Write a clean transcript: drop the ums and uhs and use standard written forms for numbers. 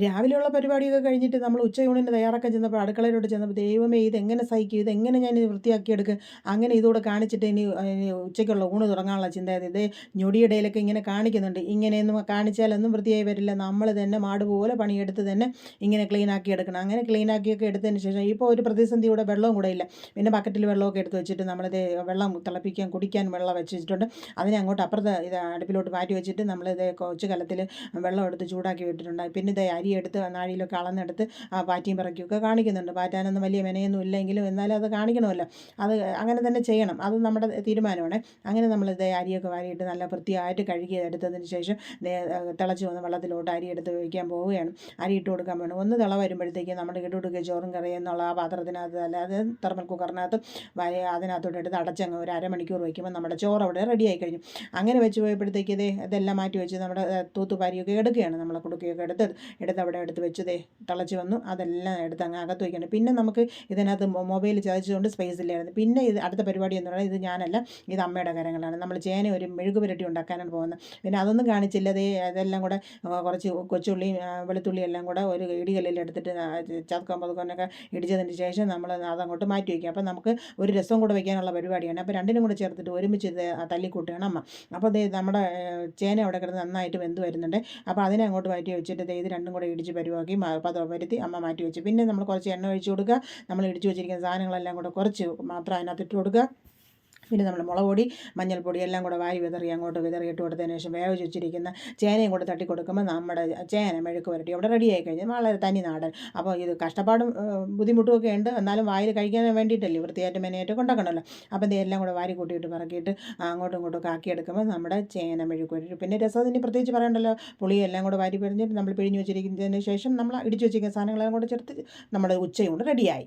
രാവിലെയുള്ള പരിപാടിയൊക്കെ കഴിഞ്ഞിട്ട് നമ്മൾ ഉച്ചയൂണിന് തയ്യാറാക്കാൻ ചെന്നപ്പോൾ അടുക്കളയിലോട്ട് ചെന്നപ്പോൾ ദൈവമേ ഇതെങ്ങനെ സഹിക്കും, ഇതെങ്ങനെ ഞാനിത് വൃത്തിയാക്കിയെടുക്കും, അങ്ങനെ ഇതുകൂടെ കാണിച്ചിട്ട് ഇനി ഉച്ചയ്ക്കുള്ള ഊണ് തുടങ്ങാനുള്ള ചിന്താഗതി ഇതേ ഞൊടിയിടയിലൊക്കെ ഇങ്ങനെ കാണിക്കുന്നുണ്ട്. ഇങ്ങനെയൊന്നും കാണിച്ചാലൊന്നും വൃത്തിയായി വരില്ല. നമ്മൾ തന്നെ മാടുപോലെ പണിയെടുത്ത് തന്നെ ഇങ്ങനെ ക്ലീനാക്കി എടുക്കണം. അങ്ങനെ ക്ലീനാക്കിയൊക്കെ എടുത്തതിന് ശേഷം ഇപ്പോൾ ഒരു പ്രതിസന്ധിയുടെ വെള്ളവും കൂടെ ഇല്ല. പിന്നെ ബക്കറ്റിൽ വെള്ളമൊക്കെ എടുത്ത് വെച്ചിട്ട് നമ്മളിത് വെള്ളം തിളപ്പിക്കാൻ കുടിക്കാൻ വെള്ളം വെച്ച് വെച്ചിട്ടുണ്ട്. അതിനെ അങ്ങോട്ട് അപ്പുറത്ത് ഇത് അടുപ്പിലോട്ട് മാറ്റി വെച്ചിട്ട് നമ്മളിത് കൊച്ചു കലത്തിൽ വെള്ളം എടുത്ത് ചൂടാക്കി വിട്ടിട്ടുണ്ട്. പിന്നെ ഇത് അരി എടുത്ത് നാഴിയിലൊക്കെ അളന്നെടുത്ത് പാറ്റിയും പറക്കിയൊക്കെ കാണിക്കുന്നുണ്ട്. പാറ്റാനൊന്നും വലിയ മെനയൊന്നും ഇല്ലെങ്കിലും എന്നാലും അത് കാണിക്കണമല്ലോ. അത് അങ്ങനെ തന്നെ ചെയ്യണം. അത് നമ്മുടെ തീരുമാനമാണ്. അങ്ങനെ നമ്മളിത് അരിയൊക്കെ വാരിയിട്ട് നല്ല വൃത്തിയായിട്ട് കഴുകി എടുത്തതിന് ശേഷം തിളച്ച് വന്ന വെള്ളത്തിലോട്ട് അരി എടുത്ത് വയ്ക്കാൻ പോവുകയാണ്. അരി ഇട്ട് കൊടുക്കാൻ വേണം. ഒന്ന് തിള വരുമ്പോഴത്തേക്ക് നമ്മുടെ ഇട്ടുകൊടുക്കുക ചോറും കറിയും എന്നുള്ള ആ പാത്രത്തിനകത്ത് അല്ലാതെ തെർമൽ കുക്കറിനകത്ത് അതിനകത്തോട്ട് എടുത്ത് അടച്ചങ്ങ് ഒരു അരമണിക്കൂർ വയ്ക്കുമ്പോൾ നമ്മുടെ ചോറ് അവിടെ റെഡിയായി കഴിഞ്ഞു. അങ്ങനെ വെച്ച് പോയപ്പോഴത്തേക്ക് ഇതെല്ലാം മാറ്റി വെച്ച് നമ്മുടെ തൂത്തുപാരിയൊക്കെ എടുക്കുകയാണ്. നമ്മളെ കുടുക്കയൊക്കെ എടുത്ത് അവിടെ എടുത്ത് വെച്ച് തിളച്ച് വന്നു. അതെല്ലാം എടുത്ത് അങ്ങ് അകത്ത് വയ്ക്കണം. പിന്നെ നമുക്ക് ഇതിനകത്ത് മൊബൈൽ ചതച്ചുകൊണ്ട് സ്പേസ് ഇല്ലായിരുന്നു. പിന്നെ ഇത് അടുത്ത പരിപാടി എന്ന് പറയുന്നത് ഇത് ഞാനല്ല, ഇത് അമ്മയുടെ കാര്യങ്ങളാണ്. നമ്മൾ ചേന ഒരു മെഴുക് പുരട്ടി ഉണ്ടാക്കാനാണ് പോകുന്നത്. പിന്നെ അതൊന്നും കാണിച്ചില്ല. അതെല്ലാം കൂടെ കുറച്ച് കൊച്ചുള്ളിയും വെളുത്തുള്ളിയും എല്ലാം കൂടെ ഒരു ഇടികല്ലിൽ എടുത്തിട്ട് ചതക്കം പതുക്കൊന്നൊക്കെ ഇടിച്ചതിന് ശേഷം നമ്മൾ അതങ്ങോട്ട് മാറ്റി വയ്ക്കുക. അപ്പോൾ നമുക്ക് ഒരു രസം കൂടെ വയ്ക്കാനുള്ള പരിപാടിയാണ്. അപ്പോൾ രണ്ടിനും കൂടെ ചേർത്തിട്ട് ഒരുമിച്ച് ഇത് തല്ലിക്കൂട്ടുകയാണ് അമ്മ. അപ്പോൾ നമ്മുടെ ചേന അവിടെ കിടന്ന് നന്നായിട്ട് വെന്ത് വരുന്നുണ്ട്. അപ്പോൾ അതിനെ അങ്ങോട്ട് മാറ്റി വെച്ചിട്ട് ഇത് രണ്ടും കൂടെ ഇടിച്ച് പരുവാക്കി വരുത്തി അമ്മ മാറ്റി വെച്ച്. പിന്നെ നമ്മൾ കുറച്ച് എണ്ണ ഒഴിച്ച് കൊടുക്കുക. നമ്മൾ ഇടിച്ച് വെച്ചിരിക്കുന്ന സാധനങ്ങളെല്ലാം കൂടെ കുറച്ച് മാത്രം അതിനകത്ത് ഇട്ട് കൊടുക്കുക. പിന്നെ നമ്മൾ മുളക് പൊടി മഞ്ഞൾപ്പൊടി എല്ലാം കൂടെ വാരി അങ്ങോട്ട് വിതറിയിട്ട് കൊടുത്തതിന് ശേഷം വേവിച്ച് വെച്ചിരിക്കുന്ന ചേനയും കൂടെ തട്ടി കൊടുക്കുമ്പോൾ നമ്മുടെ ചേന മെഴുക്ക് പുരട്ടി അവിടെ റെഡിയായി കഴിഞ്ഞാൽ വളരെ തനി നാടൻ. അപ്പോൾ ഇത് കഷ്ടപ്പാടും ബുദ്ധിമുട്ടുമൊക്കെ ഉണ്ട്. എന്നാലും വായിൽ കഴിക്കാൻ വേണ്ടിയിട്ടല്ലേ, വൃത്തിയായിട്ട് മെനയായിട്ട് കൊണ്ടാക്കണമല്ലോ. അപ്പോൾ ഇതെല്ലാം കൂടെ വാരി കൂട്ടിയിട്ട് പറക്കിയിട്ട് അങ്ങോട്ടും ഇങ്ങോട്ടും ആക്കിയെടുക്കുമ്പോൾ നമ്മുടെ ചേന മെഴുക്ക് പുരട്ടി. പിന്നെ രസത്തിന് പ്രത്യേകിച്ച് പറയണ്ടല്ലോ. പുളിയെല്ലാം കൂടെ വാരി പിഴിഞ്ഞിട്ട് നമ്മൾ പിഴിഞ്ഞ് വെച്ചിരിക്കുന്നതിന് ശേഷം നമ്മൾ ഇടിച്ച് വെച്ചിരിക്കുന്ന സാധനങ്ങളെല്ലാം കൂടെ ചേർത്ത് നമ്മുടെ ഉച്ചയൂണ് റെഡിയായി.